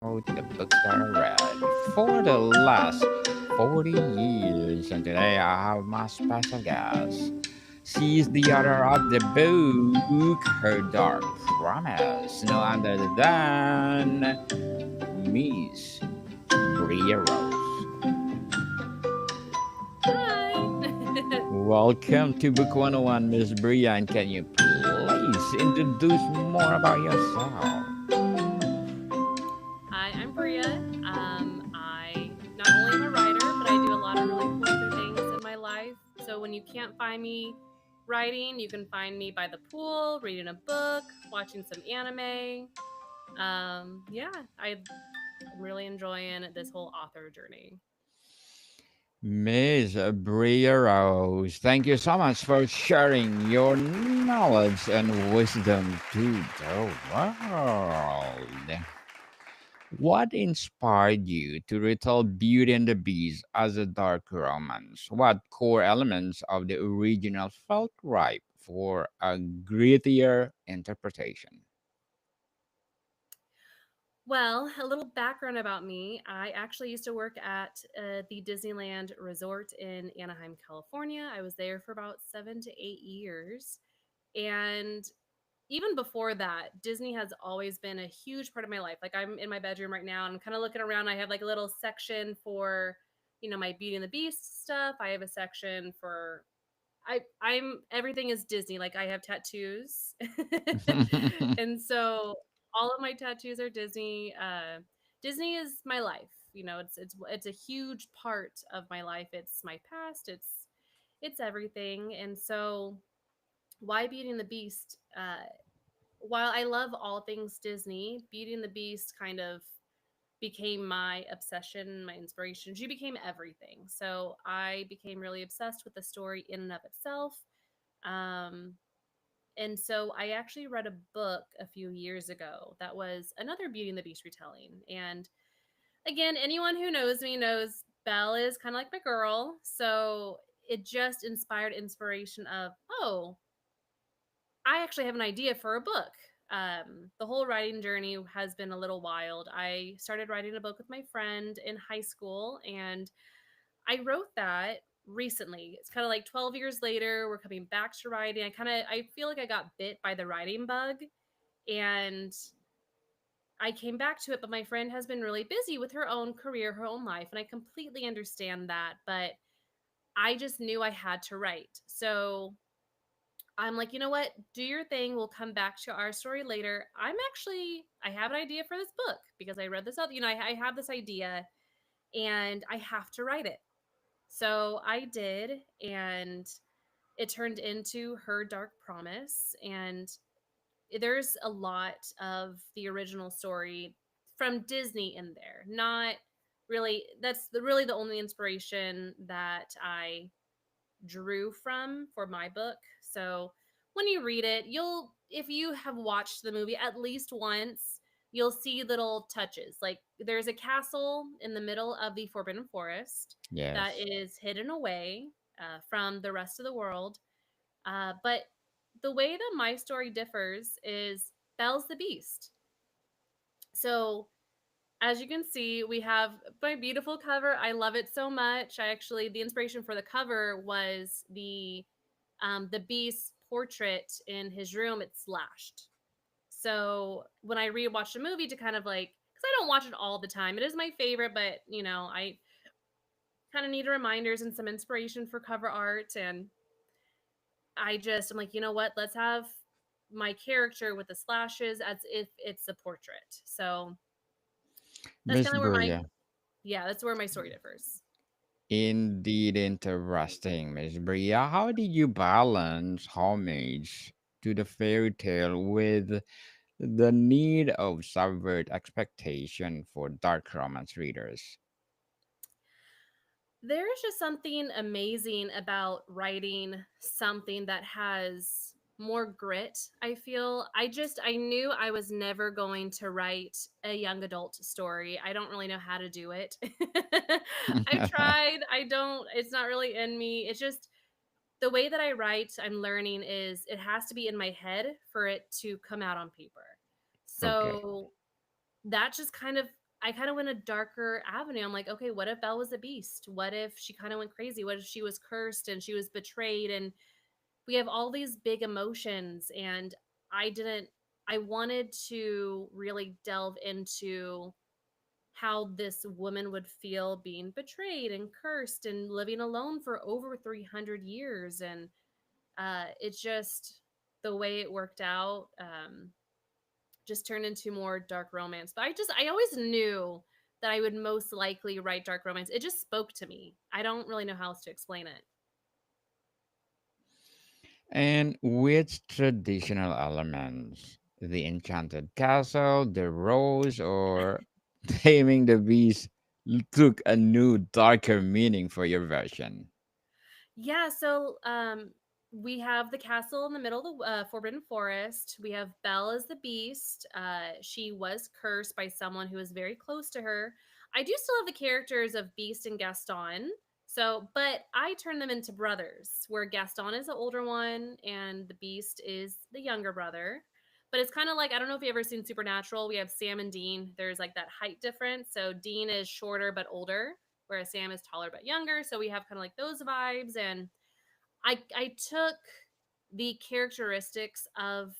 the books that I read for the last 40 years. And today I have my special guest. She's the author of the book Her Dark Promise, no other than Miss Bria Rose. Hi. Welcome to Book 101, Miss Bria, and can you please introduce more about yourself? Hi, I'm Bria. I not only am a writer, but I do a lot of really cool other things in my life. So when you can't find me writing, you can find me by the pool, reading a book, watching some anime. I'm really enjoying this whole author journey. Miss Bria Rose, thank you so much for sharing your knowledge and wisdom to the world. What inspired you to retell Beauty and the Beast as a dark romance? What core elements of the original felt ripe for a grittier interpretation? Well, a little background about me. I actually used to work at the Disneyland Resort in Anaheim, California. I was there for about 7 to 8 years. And even before that, Disney has always been a huge part of my life. Like I'm in my bedroom right now and I'm kind of looking around. I have like a little section for, my Beauty and the Beast stuff. I have a section for I'm everything is Disney. Like I have tattoos. And so all of my tattoos are Disney. Disney is my life. It's a huge part of my life. It's my past. It's everything. And so why Beauty and the Beast? While I love all things Disney, Beauty and the Beast kind of became my obsession, my inspiration. She became everything. So I became really obsessed with the story in and of itself. Um, and so I actually read a book a few years ago that was another Beauty and the Beast retelling. And again, anyone who knows me knows Belle is kind of like my girl. So it just inspired inspiration of, oh, I actually have an idea for a book. The whole writing journey has been a little wild. I started writing a book with my friend in high school, and I wrote that recently. It's kind of like 12 years later, we're coming back to writing. I feel like I got bit by the writing bug, and I came back to it, but my friend has been really busy with her own career, her own life, and I completely understand that, but I just knew I had to write. So I'm like, you know what? Do your thing. We'll come back to our story later. I have an idea for this book because I read this out. I have this idea and I have to write it. So I did, and it turned into Her Dark Promise. And there's a lot of the original story from Disney in there. Not really, really the only inspiration that I drew from for my book. So when you read it, if you have watched the movie at least once, you'll see little touches. Like there's a castle in the middle of the Forbidden Forest that Yes. is hidden away from the rest of the world. But the way that my story differs is Belle's the Beast. So as you can see, we have my beautiful cover. I love it so much. The inspiration for the cover was the beast's portrait in his room. It's slashed. So when I rewatched the movie to kind of like, because I don't watch it all the time, it is my favorite, but I kind of need reminders and some inspiration for cover art. And I'm like, you know what? Let's have my character with the slashes as if it's a portrait. So that's Miss kind of where my, Bria, yeah, that's where my story differs. indeed interesting, Miss Bria. How did you balance homage to the fairy tale with the need of subvert expectation for dark romance readers? There is just something amazing about writing something that has more grit. I knew I was never going to write a young adult story. I don't really know how to do it. I've tried. It's not really in me. It's just the way that I write, I'm learning is it has to be in my head for it to come out on paper. Okay. So that just kind of I kind of went a darker avenue. I'm like, okay, what if Belle was a beast? What if she kind of went crazy? What if she was cursed and she was betrayed? And we have all these big emotions. And I didn't, I wanted to really delve into how this woman would feel being betrayed and cursed and living alone for over 300 years. And it's just the way it worked out. Just turned into more dark romance. But I always knew that I would most likely write dark romance. It just spoke to me. I don't really know how else to explain it. And which traditional elements? The enchanted castle, the rose, or taming the beast took a new, darker meaning for your version? Yeah, so we have the castle in the middle of the Forbidden Forest. We have Belle as the beast. She was cursed by someone who was very close to her. I do still have the characters of Beast and Gaston. So, but I turn them into brothers, where Gaston is the older one and the Beast is the younger brother. But it's kind of like, I don't know if you ever seen Supernatural. We have Sam and Dean. There's like that height difference. So Dean is shorter but older, whereas Sam is taller but younger. So we have kind of like those vibes. And I took the characteristics of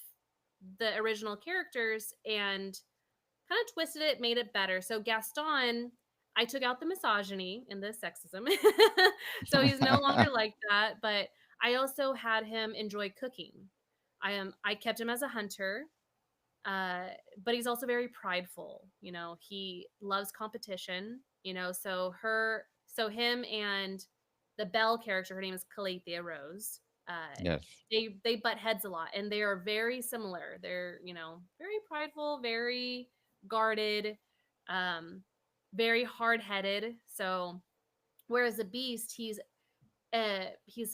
the original characters and kind of twisted it, made it better. So Gaston, I took out the misogyny and the sexism. So he's no longer like that, but I also had him enjoy cooking. I kept him as a hunter, uh, but he's also very prideful. You know, he loves competition. You know, so him and the Belle character, her name is Calathea Rose. Uh, Yes. they butt heads a lot, and they are very similar. They're, you know, very prideful, very guarded, um, very hard headed. So whereas the Beast, he's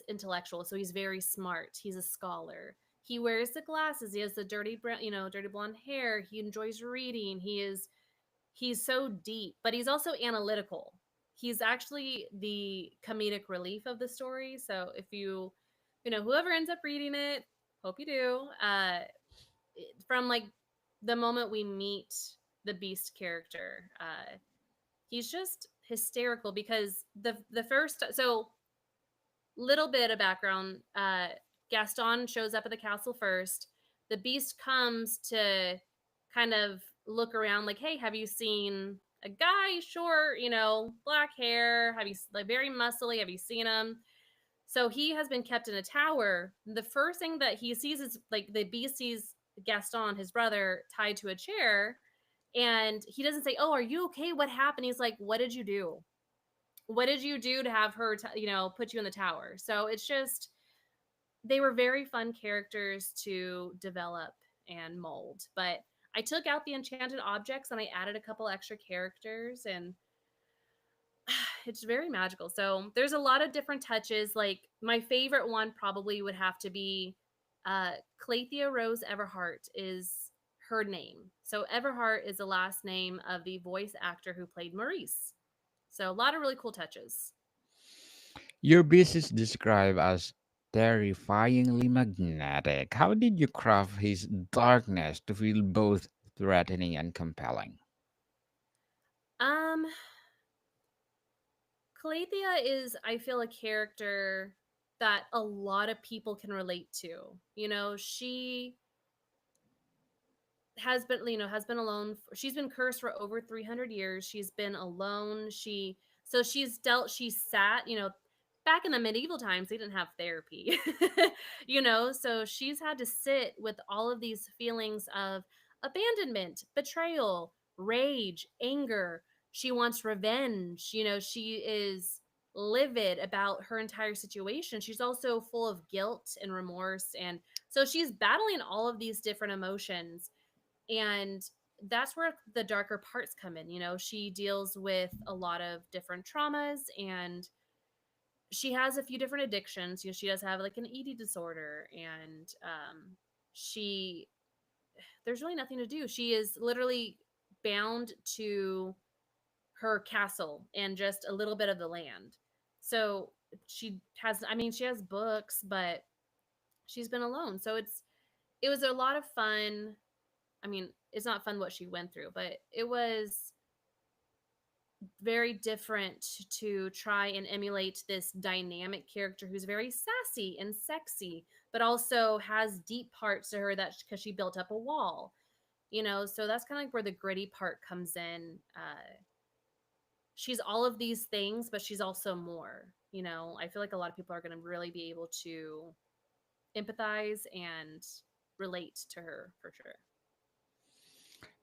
intellectual, so he's very smart. He's a scholar. He wears the glasses. He has the dirty brown, you know, dirty blonde hair. He enjoys reading. He's so deep, but he's also analytical. He's actually the comedic relief of the story. So if you know, whoever ends up reading it, hope you do. From like the moment we meet the Beast character, he's just hysterical because the first so little bit of background. Gaston shows up at the castle first. The Beast comes to kind of look around, like, "Hey, have you seen a guy, short, you know, black hair? Have you like very muscly? Have you seen him?" So he has been kept in a tower. The first thing that he sees is like the Beast sees Gaston, his brother, tied to a chair, and he doesn't say, "Oh, are you okay? What happened?" He's like, "What did you do? What did you do to have her, you know, put you in the tower?" So it's just they were very fun characters to develop and mold. But I took out the enchanted objects and I added a couple extra characters, and it's very magical. So there's a lot of different touches. Like my favorite one probably would have to be Claythea Rose Everhart is her name. So Everhart is the last name of the voice actor who played Maurice. So a lot of really cool touches. Your beast is described as terrifyingly magnetic. How did you craft his darkness to feel both threatening and compelling? Um, Calathea is, I feel, a character that a lot of people can relate to. You know, she has been alone. She's been cursed for over 300 years. She's been alone. She's sat, you know, back in the medieval times, they didn't have therapy, you know, so she's had to sit with all of these feelings of abandonment, betrayal, rage, anger. She wants revenge. You know, she is livid about her entire situation. She's also full of guilt and remorse. And so she's battling all of these different emotions, and that's where the darker parts come in. You know, she deals with a lot of different traumas, and she has a few different addictions. You know, she does have like an eating disorder, and she there's really nothing to do. She is literally bound to her castle and just a little bit of the land. So she has books, but she's been alone. So it was a lot of fun. I mean, it's not fun what she went through, but it was. very different to try and emulate this dynamic character who's very sassy and sexy, but also has deep parts to her that because she built up a wall, so that's kind of like where the gritty part comes in. She's all of these things, but she's also more. I feel like a lot of people are going to really be able to empathize and relate to her for sure.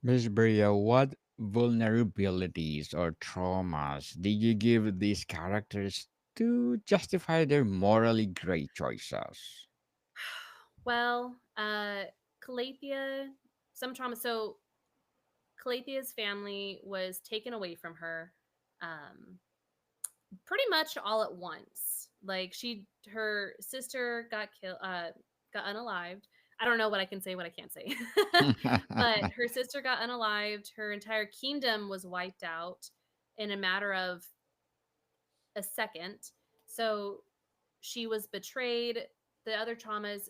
Miss Bria, what vulnerabilities or traumas did you give these characters to justify their morally great choices? Well, Calathea, some trauma. So Calathea's family was taken away from her, um, pretty much all at once. Like her sister got killed, got unalived. I don't know what I can say, what I can't say, but her sister got unalived. Her entire kingdom was wiped out in a matter of a second. So she was betrayed. The other traumas,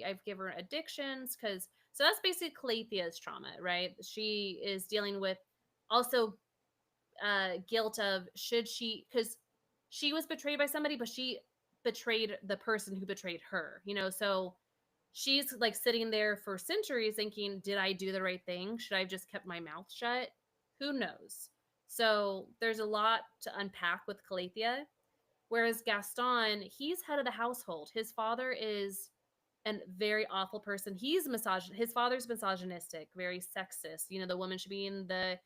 I've given her addictions because so that's basically Calathea's trauma, right? She is dealing with also guilt of should she, because she was betrayed by somebody, but she betrayed the person who betrayed her, so she's like sitting there for centuries thinking, did I do the right thing? Should I have just kept my mouth shut? Who knows? So there's a lot to unpack with Calathea. Whereas Gaston, he's head of the household. His father is a very awful person. His father's misogynistic, very sexist. The woman should be in the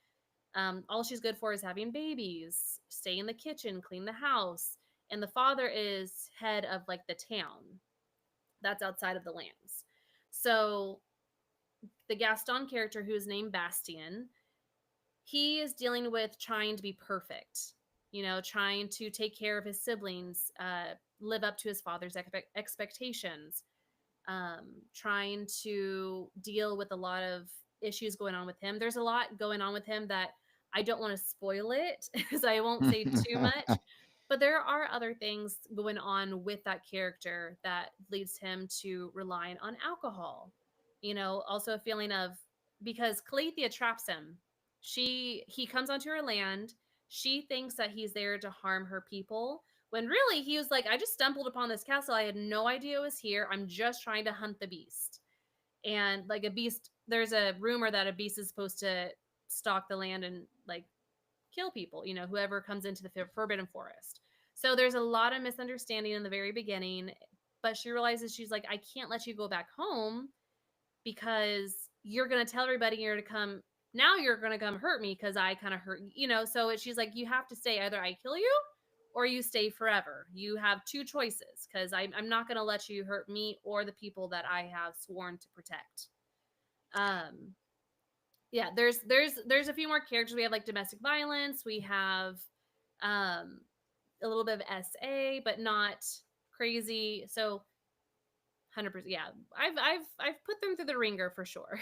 all she's good for is having babies, stay in the kitchen, clean the house. And the father is head of like the town that's outside of the lands. So the Gaston character, who is named Bastien, he is dealing with trying to be perfect, trying to take care of his siblings, live up to his father's expectations, trying to deal with a lot of issues going on with him. There's a lot going on with him that I don't want to spoil it, so I won't say too much. But there are other things going on with that character that leads him to relying on alcohol. Also a feeling of, because Calathea traps him. He comes onto her land. She thinks that he's there to harm her people, when really he was like, I just stumbled upon this castle. I had no idea it was here. I'm just trying to hunt the beast. And like a beast, there's a rumor that a beast is supposed to stalk the land and like kill people, whoever comes into the forbidden forest. So there's a lot of misunderstanding in the very beginning, but she realizes, she's like, I can't let you go back home because you're going to tell everybody you're to come. Now you're going to come hurt me because I kind of hurt So she's like, you have to stay. Either I kill you or you stay forever. You have two choices because I'm not going to let you hurt me or the people that I have sworn to protect. Um, yeah, there's a few more characters. We have like domestic violence. We have um, a little bit of SA, but not crazy. So 100%. Yeah, I've put them through the ringer for sure.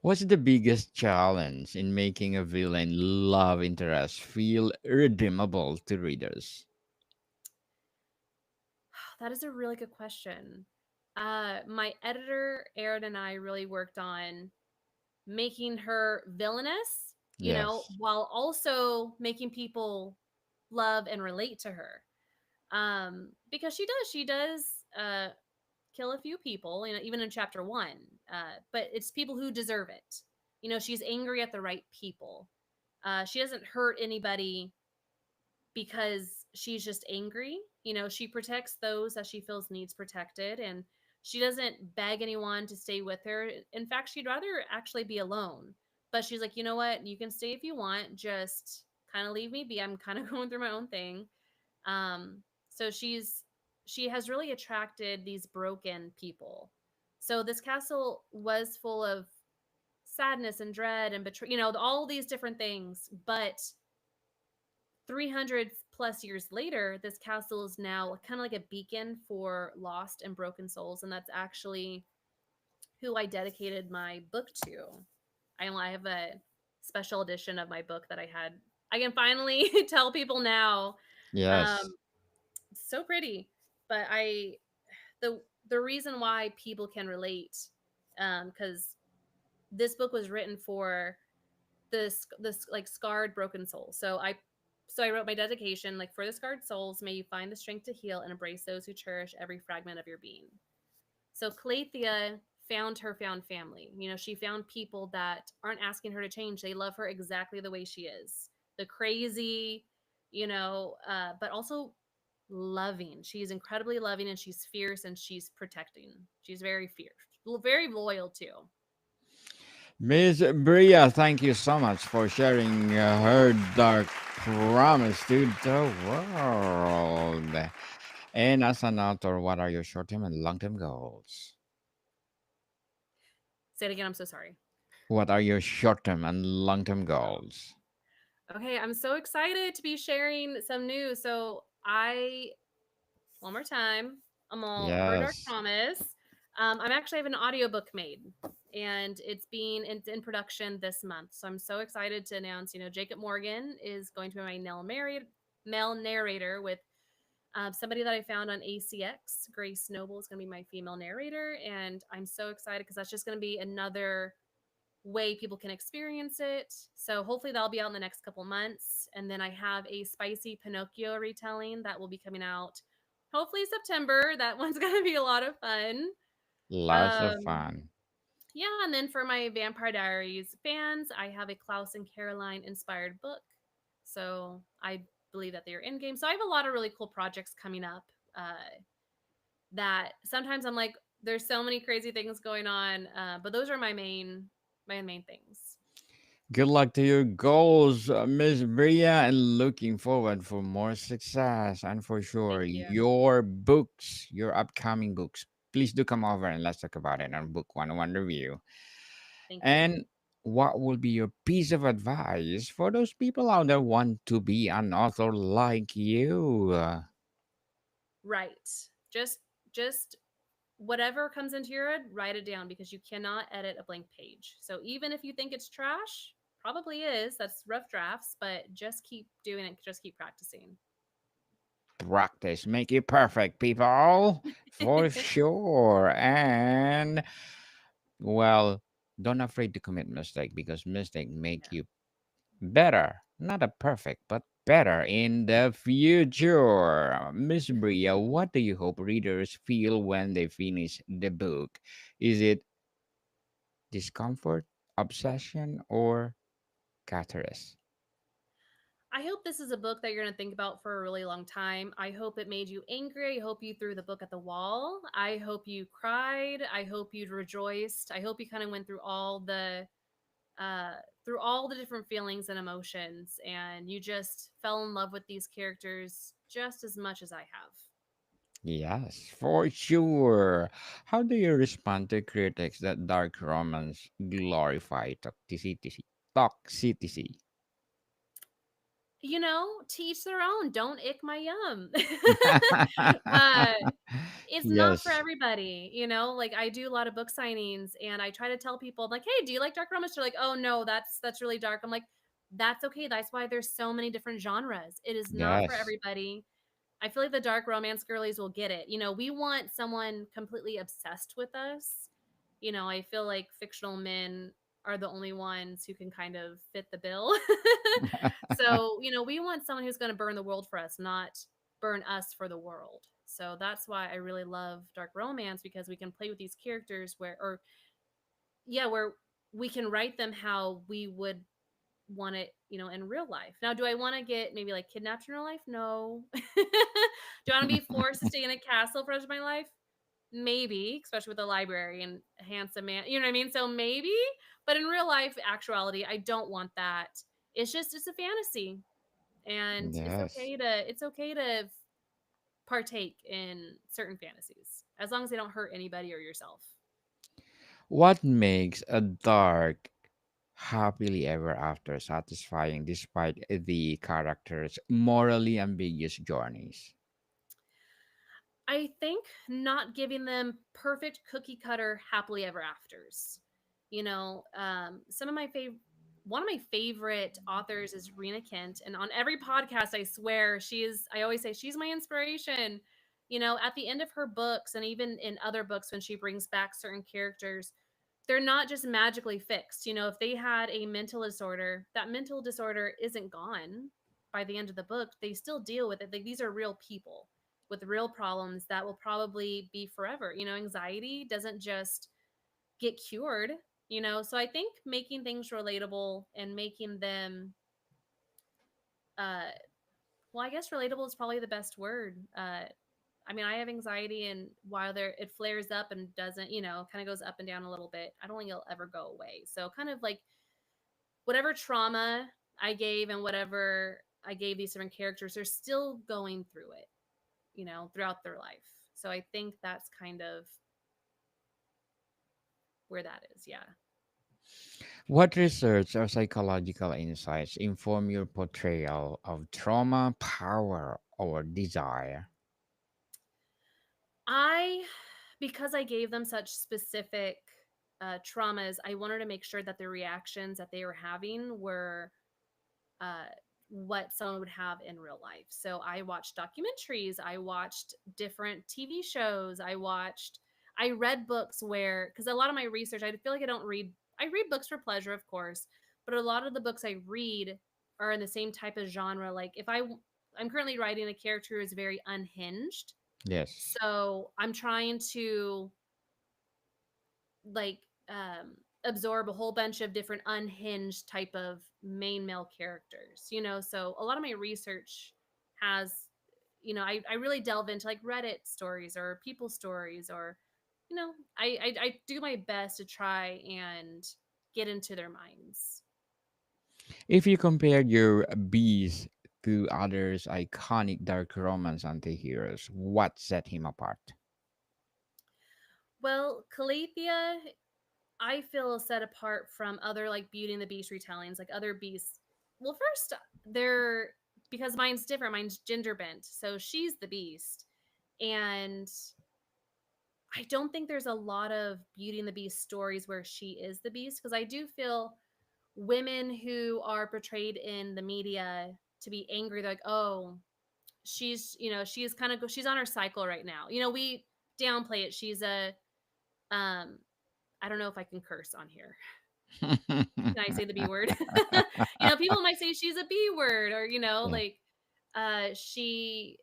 What's the biggest challenge in making a villain love interest feel redeemable to readers? That is a really good question. My editor Aaron and I really worked on making her villainous, Yes. while also making people love and relate to her. Because she does uh, kill a few people, even in chapter one. But it's people who deserve it. She's angry at the right people. She doesn't hurt anybody because she's just angry. She protects those that she feels needs protected, and she doesn't beg anyone to stay with her. In fact, she'd rather actually be alone. But she's like, you know what? You can stay if you want. Just kind of leave me be. I'm kind of going through my own thing. So she has really attracted these broken people. So this castle was full of sadness and dread and betrayal, all these different things. But 300 plus years later, this castle is now kind of like a beacon for lost and broken souls. And that's actually who I dedicated my book to. I have a special edition of my book that I can finally tell people now. Yes. Um, so pretty. But the reason why people can relate, because this book was written for this like scarred broken soul. So I wrote my dedication like, for the scarred souls, may you find the strength to heal and embrace those who cherish every fragment of your being. So Calathea found her found family. You know, she found people that aren't asking her to change. They love her exactly the way she is. The crazy, but also loving. She's incredibly loving, and she's fierce, and she's protecting. She's very fierce, very loyal too. Miss Bria, thank you so much for sharing her dark promise to the world. And as an author, what are your short term and long term goals? Say it again. I'm so sorry. What are your short term and long term Oh. goals? Okay, I'm so excited to be sharing some news. So I one more time. I'm all Her Dark Yes. Promise. I'm actually have an audiobook made, and it's in production this month. So I'm so excited to announce. Jacob Morgan is going to be my male narrator with somebody that I found on ACX. Grace Noble is going to be my female narrator, and I'm so excited because that's just going to be another way people can experience it. So hopefully that'll be out in the next couple months. And then I have a spicy Pinocchio retelling that will be coming out hopefully September. That one's going to be a lot of fun. Lots of Um, fun. yeah, and then for my Vampire Diaries fans, I have a Klaus and Caroline inspired book. So I believe that they're in game. So I have a lot of really cool projects coming up that sometimes I'm like, there's so many crazy things going on, but those are my main things. Good luck to your goals, Miss Bria, and looking forward for more success and for sure Thank you. your books, your upcoming books. Please do come over and let's talk about it on Book 101 Review. Thank you. And what will be your piece of advice for those people out there want to be an author like you? Right. Just just whatever comes into your head, write it down because you cannot edit a blank page. So even if you think it's trash, probably is. That's rough drafts, but just keep doing it. Just keep practicing. Practice make it perfect, people, for sure. And well, don't afraid to commit mistake because mistake make Yeah. you better, not a perfect, but better in the future. Miss Bria, what do you hope readers feel when they finish the book? Is it discomfort, obsession, or catharsis? I hope this is a book that you're going to think about for a really long time. I hope it made you angry. I hope you threw the book at the wall. I hope you cried. I hope you rejoiced. I hope you kind of went uh through all the different feelings and emotions, and you just fell in love with these characters just as much as I have. Yes, for sure. How do you respond to critics that dark romance glorify toxicity? Toxicity. Teach their own. Don't ick my yum. uh it's not for Yes, everybody, like I do a lot of book signings, and I try to tell people, I'm like, hey, do you like dark romance? They're like, oh no, that's really dark. I'm like, that's okay. That's why there's so many different genres. It is not for yes. everybody. I feel like the dark romance girlies will get it. We want someone completely obsessed with us. I feel like fictional men are the only ones who can kind of fit the bill. So, we want someone who's going to burn the world for us, not burn us for the world. So that's why I really love dark romance, because we can play with these characters where we can write them how we would want it, in real life. Now, do I want to get maybe like kidnapped in real life? No. Do I want to be forced to stay in a castle for the rest of my life? Maybe, especially with a library and a handsome man. You know what I mean? So maybe, but in real life, actuality, I don't want that. It's a fantasy, and Yes. it's okay to partake in certain fantasies as long as they don't hurt anybody or yourself. What makes a dark happily ever after satisfying despite the character's morally ambiguous journeys? I think not giving them perfect cookie cutter happily ever afters. Some of my favorite one of my favorite authors is Rena Kent, and on every podcast, I swear I always say she's my inspiration. At the end of her books, and even in other books, when she brings back certain characters, they're not just magically fixed. You know, if they had a mental disorder, that mental disorder isn't gone by the end of the book. They still deal with it. Like, these are real people with real problems that will probably be forever. You know, anxiety doesn't just get cured, you know? So I think making things relatable and making them, uh, well, I guess relatable is probably the best word. I mean, I have anxiety, and while there it flares up and doesn't, you know, kind of goes up and down a little bit, I don't think it'll ever go away. So, kind of like whatever trauma I gave and whatever I gave these different characters, they're still going through it, you know, throughout their life. So, I think that's kind of where that is. Yeah. What research or psychological insights inform your portrayal of trauma, power, or desire? I, because I gave them such specific traumas, I wanted to make sure that the reactions that they were having were uh, what someone would have in real life. So I watched documentaries, I watched different TV shows, I read books where, because a lot of my research, I feel like I read books for pleasure, of course, but a lot of the books I read are in the same type of genre. Like I'm currently writing a character who is very unhinged. Yes. So I'm trying to like absorb a whole bunch of different unhinged type of main male characters, you know. So a lot of my research has, you know, I really delve into like Reddit stories or people stories, or, you know, I do my best to try and get into their minds. If you compared your bees to others' iconic dark romance antiheroes, what set him apart? Well, Calathea, I feel set apart from other like Beauty and the Beast retellings, like other beasts. Well, first, they're, because mine's different. Mine's gender bent, so she's the beast, and I don't think there's a lot of Beauty and the Beast stories where she is the beast, because I do feel women who are portrayed in the media to be angry, they're like, oh, she's, you know, she's kind of, she's on her cycle right now. You know, we downplay it. She's a um I don't know if I can curse on here. Can I say the B word? You know, people might say she's a B word, or, you know, Yeah. like she,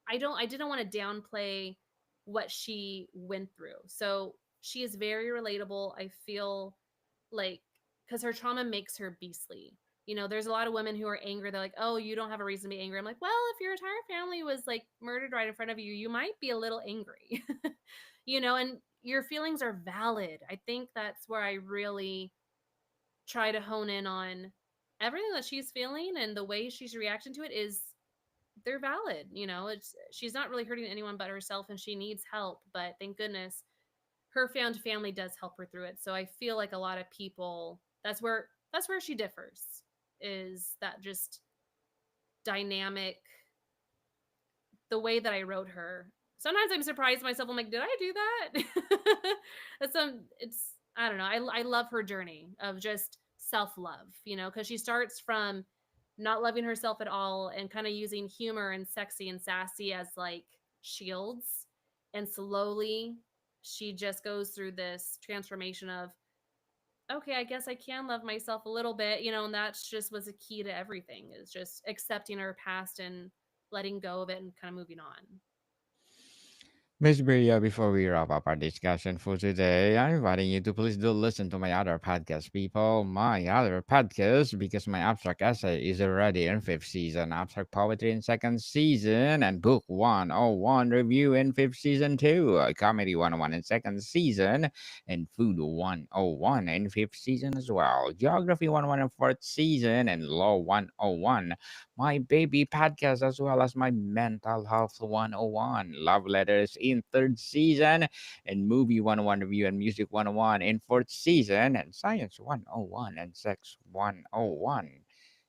I didn't want to downplay what she went through. So she is very relatable. I feel like, cuz her trauma makes her beastly. You know, there's a lot of women who are angry. They're like, "Oh, you don't have a reason to be angry." I'm like, "Well, if your entire family was like murdered right in front of you, you might be a little angry." You know, and your feelings are valid. I think that's where I really try to hone in on everything that she's feeling, and the way she's reacting to it is, they're valid. You know, it's, she's not really hurting anyone but herself, and she needs help, but thank goodness her found family does help her through it. So I feel like a lot of people, that's where she differs, is that just dynamic, the way that I wrote her. Sometimes I'm surprised myself. I'm like, did I do that? It's, I don't know. I love her journey of just self love, you know, because she starts from not loving herself at all and kind of using humor and sexy and sassy as like shields. And slowly she just goes through this transformation of, okay, I guess I can love myself a little bit, you know, and that's just was a key to everything, is just accepting her past and letting go of it and kind of moving on. Miss Bria, before we wrap up our discussion for today, I'm inviting you to please do listen to my other podcast, people. My other podcast, because my abstract essay is already in fifth season, abstract poetry in second season, and book 101 review in fifth season too, comedy 101 in second season, and food 101 in fifth season as well, geography 101 in fourth season, and law 101, my baby podcast, as well as my mental health 101, love letters in third season, and movie 101 review and music 101 in fourth season, and science 101 and sex 101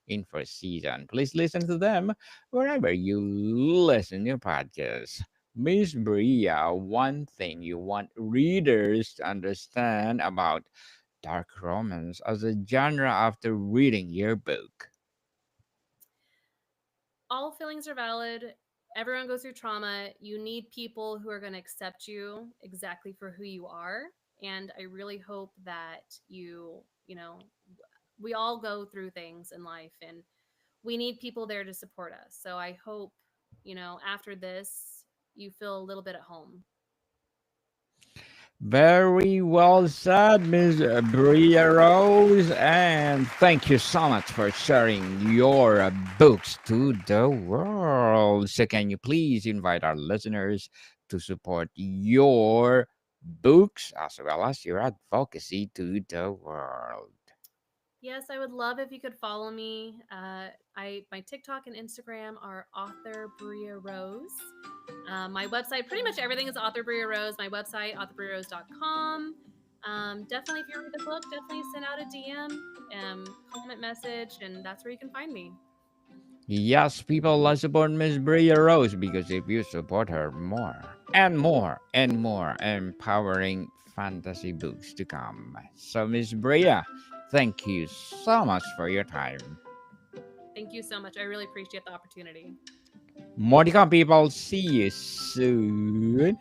in first season. Please listen to them wherever you listen to podcasts. Miss Bria, one thing you want readers to understand about dark romance as a genre after reading your book. All feelings are valid. Everyone goes through trauma. You need people who are going to accept you exactly for who you are. And I really hope that we all go through things in life, and we need people there to support us. So I hope, after this, you feel a little bit at home. Very well said, Miss Bria Rose, and thank you so much for sharing your books to the world. So, can you please invite our listeners to support your books as well as your advocacy to the world? Yes, I would love if you could follow me. I my TikTok and Instagram are author Bria Rose. My website, pretty much everything is author Bria Rose. My website, authorbriarose.com. Definitely, if you read the book, definitely send out a DM, comment message, and that's where you can find me. Yes, people, let's support Miss Bria Rose because if you support her, more and more and more empowering fantasy books to come. So, Miss Bria, thank you so much for your time. Thank you so much. I really appreciate the opportunity. More to come, people. See you soon.